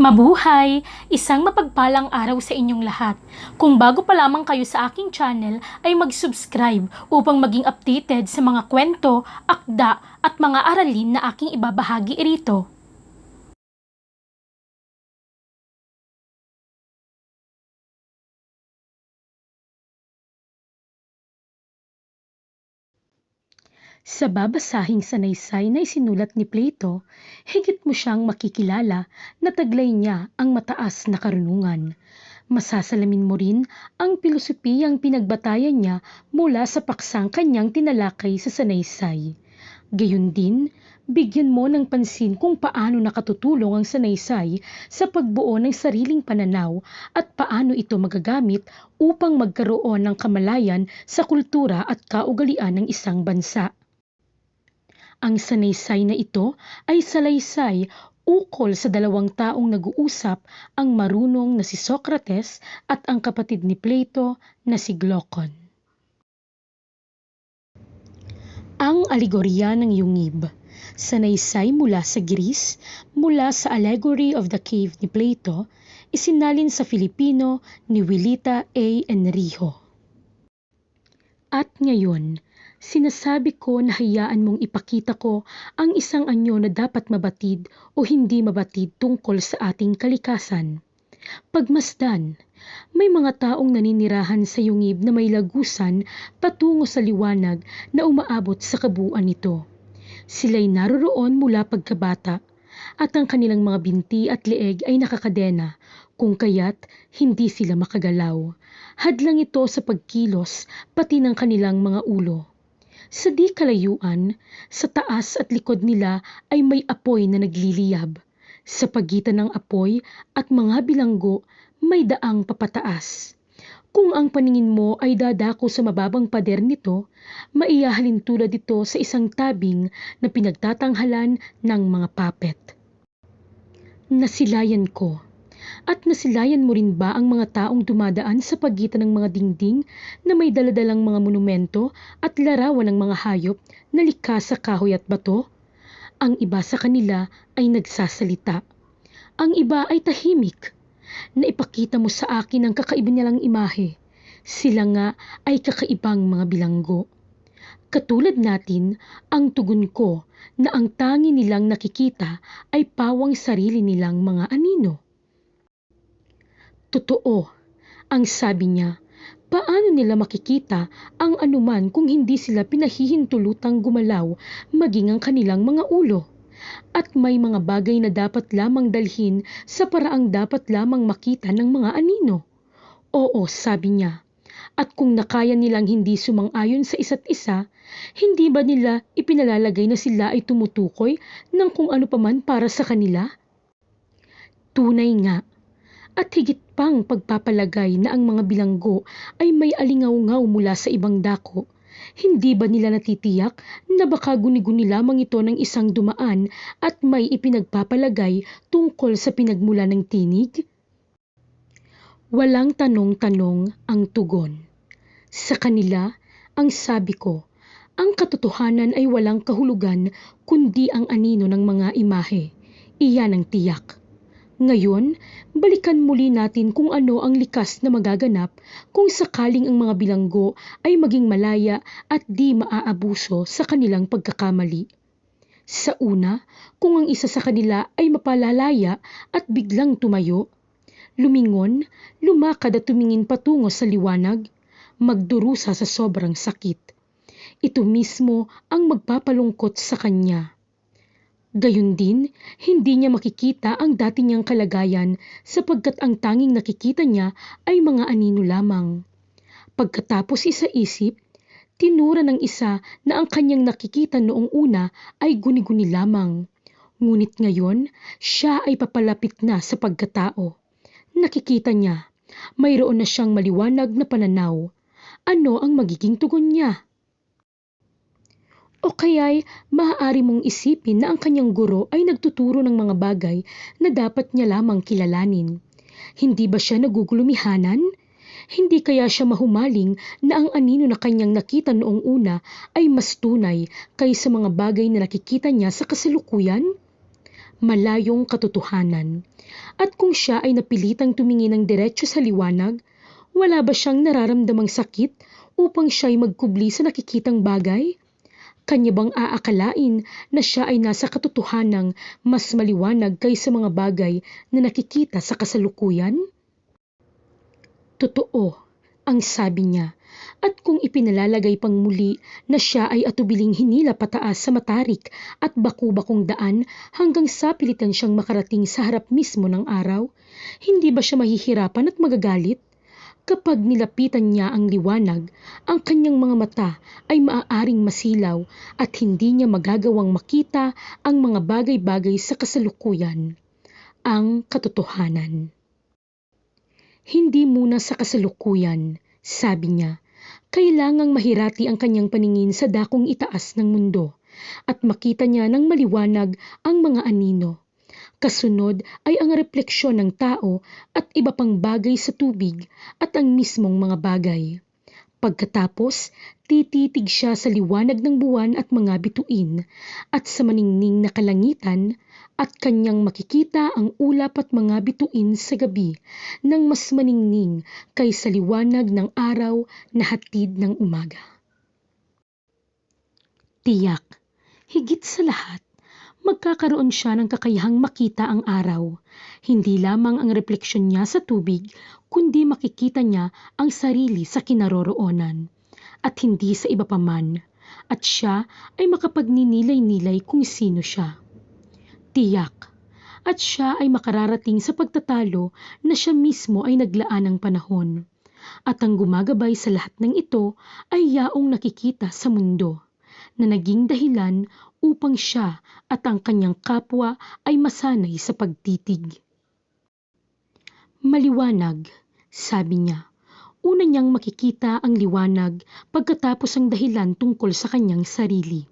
Mabuhay! Isang mapagpalang araw sa inyong lahat. Kung bago pa lamang kayo sa aking channel, ay mag-subscribe upang maging updated sa mga kwento, akda at mga aralin na aking ibabahagi rito. Sa babasahing sanaysay na isinulat ni Plato, higit mo siyang makikilala na taglay niya ang mataas na karunungan. Masasalamin mo rin ang pilosopiyang pinagbatayan niya mula sa paksang kanyang tinalakay sa sanaysay. Gayon din, bigyan mo ng pansin kung paano nakatutulong ang sanaysay sa pagbuo ng sariling pananaw at paano ito magagamit upang magkaroon ng kamalayan sa kultura at kaugalian ng isang bansa. Ang sanaysay na ito ay salaysay ukol sa dalawang taong nag-uusap, ang marunong na si Socrates at ang kapatid ni Plato na si Glaucon. Ang alegorya ng yungib, sanaysay mula sa Greece, mula sa Allegory of the Cave ni Plato, isinalin sa Filipino ni Willita A. Enrijo. At ngayon, sinasabi ko na hayaan mong ipakita ko ang isang anyo na dapat mabatid o hindi mabatid tungkol sa ating kalikasan. Pagmasdan, may mga taong naninirahan sa yungib na may lagusan patungo sa liwanag na umaabot sa kabuuan nito. Sila'y naroroon mula pagkabata at ang kanilang mga binti at leeg ay nakakadena, kung kaya't hindi sila makagalaw. Hadlang ito sa pagkilos pati ng kanilang mga ulo. Sa di kalayuan, sa taas at likod nila ay may apoy na nagliliyab. Sa pagitan ng apoy at mga bilanggo, may daang papataas. Kung ang paningin mo ay dadako sa mababang pader nito, maihahalin tulad ito sa isang tabing na pinagtatanghalan ng mga puppet. Nasilayan ko. At nasilayan mo rin ba ang mga taong dumadaan sa pagitan ng mga dingding na may daladalang mga monumento at larawan ng mga hayop na likas sa kahoy at bato? Ang iba sa kanila ay nagsasalita. Ang iba ay tahimik. Naipakita mo sa akin ang kakaiba nilang imahe. Sila nga ay kakaibang mga bilanggo. Katulad natin, ang tugon ko na ang tangi nilang nakikita ay pawang sarili nilang mga anino. Totoo, ang sabi niya, paano nila makikita ang anuman kung hindi sila pinahihintulutang gumalaw maging ang kanilang mga ulo? At may mga bagay na dapat lamang dalhin sa paraang dapat lamang makita ng mga anino. Oo, sabi niya. At kung nakaya nilang hindi sumang-ayon sa isa't isa, hindi ba nila ipinalalagay na sila ay tumutukoy ng kung ano paman para sa kanila? Tunay nga. At higit pang pagpapalagay na ang mga bilanggo ay may alingaw-ngaw mula sa ibang dako. Hindi ba nila natitiyak na baka guni-guni lamang ito ng isang dumaan at may ipinagpapalagay tungkol sa pinagmula ng tinig? Walang tanong-tanong ang tugon. Sa kanila, ang sabi ko, ang katotohanan ay walang kahulugan kundi ang anino ng mga imahe. Iyan ang tiyak. Ngayon, balikan muli natin kung ano ang likas na magaganap kung sakaling ang mga bilanggo ay maging malaya at di maaabuso sa kanilang pagkakamali. Sa una, kung ang isa sa kanila ay mapalalaya at biglang tumayo, lumingon, lumakad at tumingin patungo sa liwanag, magdurusa sa sobrang sakit. Ito mismo ang magpapalungkot sa kanya. Gayon din, hindi niya makikita ang dati niyang kalagayan sapagkat ang tanging nakikita niya ay mga anino lamang. Pagkatapos isa-isip, tinura ng isa na ang kanyang nakikita noong una ay guni-guni lamang. Ngunit ngayon, siya ay papalapit na sa pagkatao. Nakikita niya, mayroon na siyang maliwanag na pananaw. Ano ang magiging tugon niya? O kaya'y maaari mong isipin na ang kanyang guro ay nagtuturo ng mga bagay na dapat niya lamang kilalanin. Hindi ba siya nagugulumihanan? Hindi kaya siya mahumaling na ang anino na kanyang nakita noong una ay mas tunay kaysa mga bagay na nakikita niya sa kasalukuyan? malayong katotohanan. At kung siya ay napilitang tumingin ng diretso sa liwanag, wala ba siyang nararamdamang sakit upang siya'y magkubli sa nakikitang bagay? Kanya bang aakalain na siya ay nasa katotohanang mas maliwanag kaysa mga bagay na nakikita sa kasalukuyan? Totoo, ang sabi niya, at kung ipinalalagay pang muli na siya ay atubiling hinila pataas sa matarik at baku-bakong daan hanggang sa pilitan siyang makarating sa harap mismo ng araw, hindi ba siya mahihirapan at magagalit? Kapag nilapitan niya ang liwanag, ang kanyang mga mata ay maaaring masilaw at hindi niya magagawang makita ang mga bagay-bagay sa kasalukuyan. Ang katotohanan. Hindi muna sa kasalukuyan, sabi niya. Kailangang mahirati ang kanyang paningin sa dakong itaas ng mundo at makita niya ng maliwanag ang mga anino. Kasunod ay ang refleksyon ng tao at iba pang bagay sa tubig at ang mismong mga bagay. Pagkatapos, tititig siya sa liwanag ng buwan at mga bituin at sa maningning na kalangitan at kanyang makikita ang ulap at mga bituin sa gabi ng mas maningning kaysa liwanag ng araw na hatid ng umaga. Tiyak, higit sa lahat, magkakaroon siya ng kakayahang makita ang araw. Hindi lamang ang refleksyon niya sa tubig, kundi makikita niya ang sarili sa kinaroroonan. At hindi sa iba pa man. At siya ay makapagninilay-nilay kung sino siya. Tiyak. At siya ay makararating sa pagtatalo na siya mismo ay naglaan ng panahon. At ang gumagabay sa lahat ng ito ay yaong nakikita sa mundo, na naging dahilan upang siya at ang kanyang kapwa ay masanay sa pagtitig. Maliwanag, sabi niya. Una niyang makikita ang liwanag pagkatapos ang dahilan tungkol sa kanyang sarili.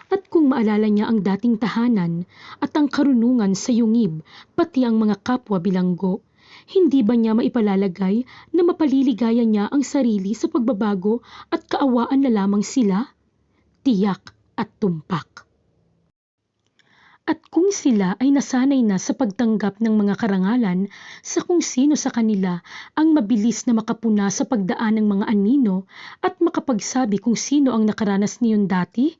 At kung maalala niya ang dating tahanan at ang karunungan sa yungib, pati ang mga kapwa bilanggo, hindi ba niya maipalalagay na mapaliligaya niya ang sarili sa pagbabago at kaawaan na lamang sila? Tiyak at tumpak. At kung sila ay nasanay na sa pagtanggap ng mga karangalan sa kung sino sa kanila ang mabilis na makapuna sa pagdaan ng mga anino at makapagsabi kung sino ang nakaranas niyon dati,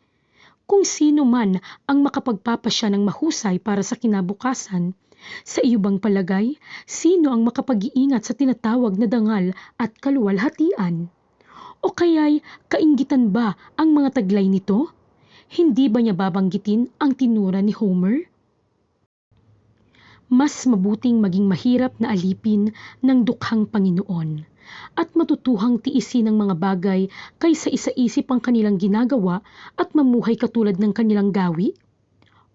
kung sino man ang makapagpapasya ng mahusay para sa kinabukasan, sa iyo bang palagay, sino ang makapag-iingat sa tinatawag na dangal at kaluwalhatian? O kaya'y kainggitan ba ang mga taglay nito? Hindi ba niya babanggitin ang tinura ni Homer? Mas mabuting maging mahirap na alipin ng dukhang Panginoon at matutuhang tiisin ng mga bagay kaysa isaisip ang kanilang ginagawa at mamuhay katulad ng kanilang gawi?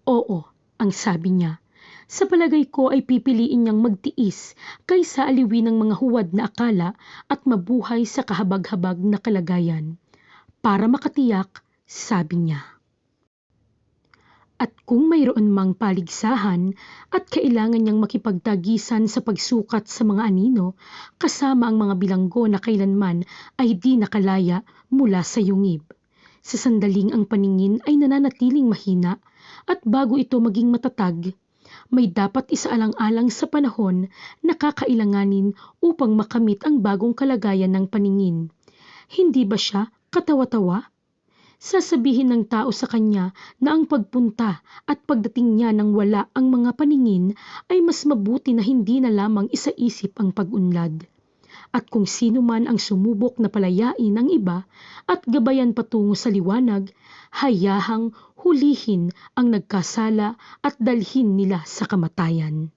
Oo, ang sabi niya. Sa palagay ko ay pipiliin niyang magtiis kaysa aliwin ng mga huwad na akala at mabuhay sa kahabag-habag na kalagayan. Para makatiyak, sabi niya. At kung mayroon mang paligsahan at kailangan niyang makipagtagisan sa pagsukat sa mga anino, kasama ang mga bilanggo na kailanman ay di nakalaya mula sa yungib. Sa sandaling ang paningin ay nananatiling mahina at bago ito maging matatag, may dapat isaalang-alang sa panahon na kakailanganin upang makamit ang bagong kalagayan ng paningin. Hindi ba siya katawa-tawa? Sasabihin ng tao sa kanya na ang pagpunta at pagdating niya nang wala ang mga paningin ay mas mabuti na hindi na lamang isaisip ang pag-unlad. At kung sino man ang sumubok na palayain ang iba at gabayan patungo sa liwanag, hayahang hulihin ang nagkasala at dalhin nila sa kamatayan.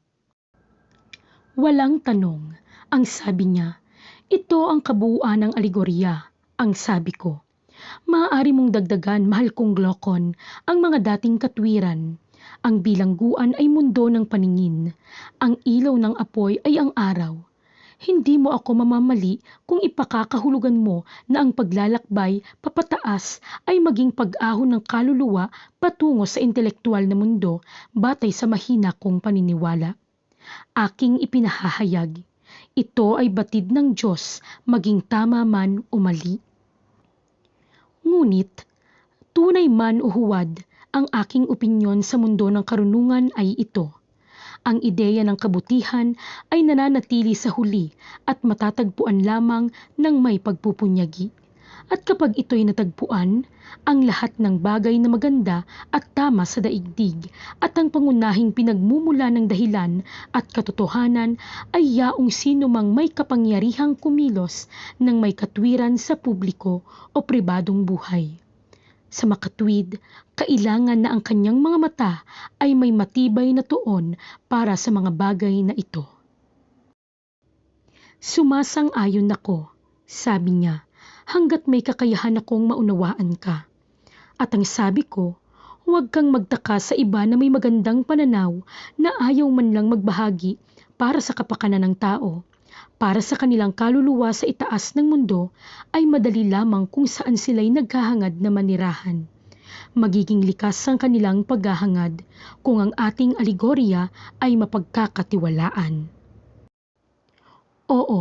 Walang tanong, ang sabi niya. Ito ang kabuuan ng alegorya, ang sabi ko. Maaari mong dagdagan, mahal kong Glocon, ang mga dating katwiran. Ang bilangguan ay mundo ng paningin. Ang ilaw ng apoy ay ang araw. Hindi mo ako mamamali kung ipakakahulugan mo na ang paglalakbay papataas ay maging pag-ahon ng kaluluwa patungo sa intelektual na mundo batay sa mahina kong paniniwala. Aking ipinahahayag. Ito ay batid ng Diyos maging tama man o mali. Ngunit, tunay man o huwad, Ang aking opinyon sa mundo ng karunungan ay ito. Ang ideya ng kabutihan ay nananatili sa huli at matatagpuan lamang ng may pagpupunyagi. At kapag ito'y natagpuan, ang lahat ng bagay na maganda at tama sa daigdig at ang pangunahing pinagmumula ng dahilan at katotohanan ay yaong sino mang may kapangyarihang kumilos ng may katwiran sa publiko o pribadong buhay. Sa makatwid, kailangan na ang kanyang mga mata ay may matibay na tuon para sa mga bagay na ito. Sumasang-ayon ako, sabi niya, hanggat may kakayahan akong maunawaan ka. At ang sabi ko, huwag kang magtaka sa iba na may magandang pananaw na ayaw man lang magbahagi para sa kapakanan ng tao. Para sa kanilang kaluluwa sa itaas ng mundo ay madali lamang kung saan sila'y naghahangad na manirahan. Magiging likas ang kanilang paghahangad kung ang ating alegorya ay mapagkakatiwalaan. Oo,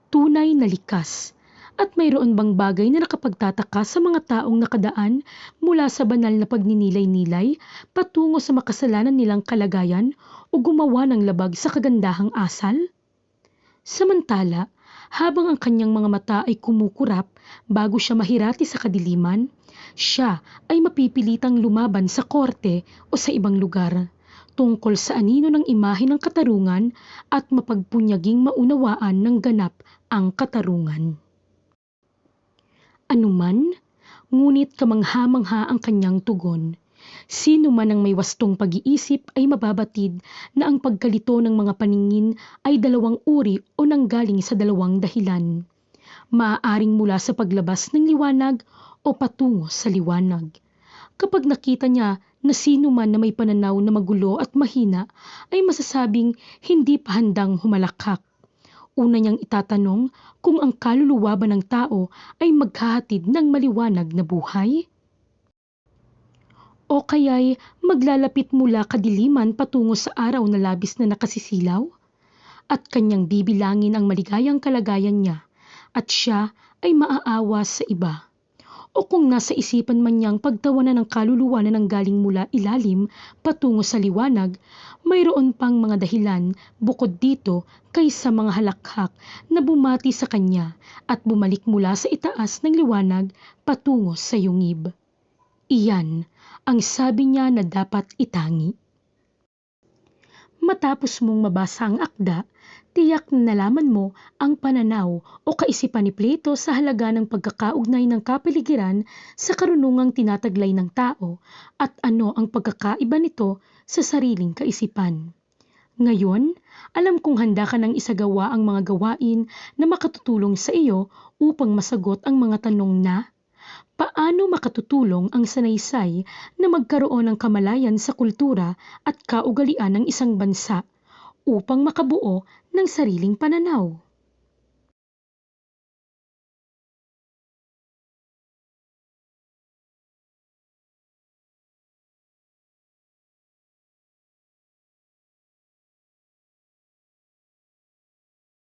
tunay na likas. At mayroon bang bagay na nakapagtataka sa mga taong nakadaan mula sa banal na pagninilay-nilay patungo sa makasalanan nilang kalagayan o gumawa ng labag sa kagandahang asal? Samantala, habang ang kanyang mga mata ay kumukurap bago siya mahirati sa kadiliman, siya ay mapipilitang lumaban sa korte o sa ibang lugar tungkol sa anino ng imahe ng katarungan at mapagpunyaging maunawaan ng ganap ang katarungan. Anuman, ngunit kamangha-mangha ang kanyang tugon. Sino man ang may wastong pag-iisip ay mababatid na ang pagkalito ng mga paningin ay dalawang uri o nanggaling sa dalawang dahilan. Maaaring mula sa paglabas ng liwanag o patungo sa liwanag. Kapag nakita niya na sino man na may pananaw na magulo at mahina ay masasabing hindi pa handang humalakhak. Una niyang itatanong kung ang kaluluwa ba ng tao ay maghahatid ng maliwanag na buhay? O kaya'y maglalapit mula kadiliman patungo sa araw na labis na nakasisilaw? At kanyang bibilangin ang maligayang kalagayan niya at siya ay maaawa sa iba. O kung nasa isipan man niyang pagtawanan ng kaluluwa na nanggaling mula ilalim patungo sa liwanag, mayroon pang mga dahilan bukod dito kaysa mga halakhak na bumati sa kanya at bumalik mula sa itaas ng liwanag patungo sa yungib. Iyan ang sabi niya na dapat itangi. Matapos mong mabasa ang akda, tiyak na nalaman mo ang pananaw o kaisipan ni Plato sa halaga ng pagkakaugnay ng kapaligiran sa karunungang tinataglay ng tao at ano ang pagkakaiba nito sa sariling kaisipan. Ngayon, alam kong handa ka nang isagawa ang mga gawain na makatutulong sa iyo upang masagot ang mga tanong na paano makatutulong ang sanaysay na magkaroon ng kamalayan sa kultura at kaugalian ng isang bansa upang makabuo ng sariling pananaw?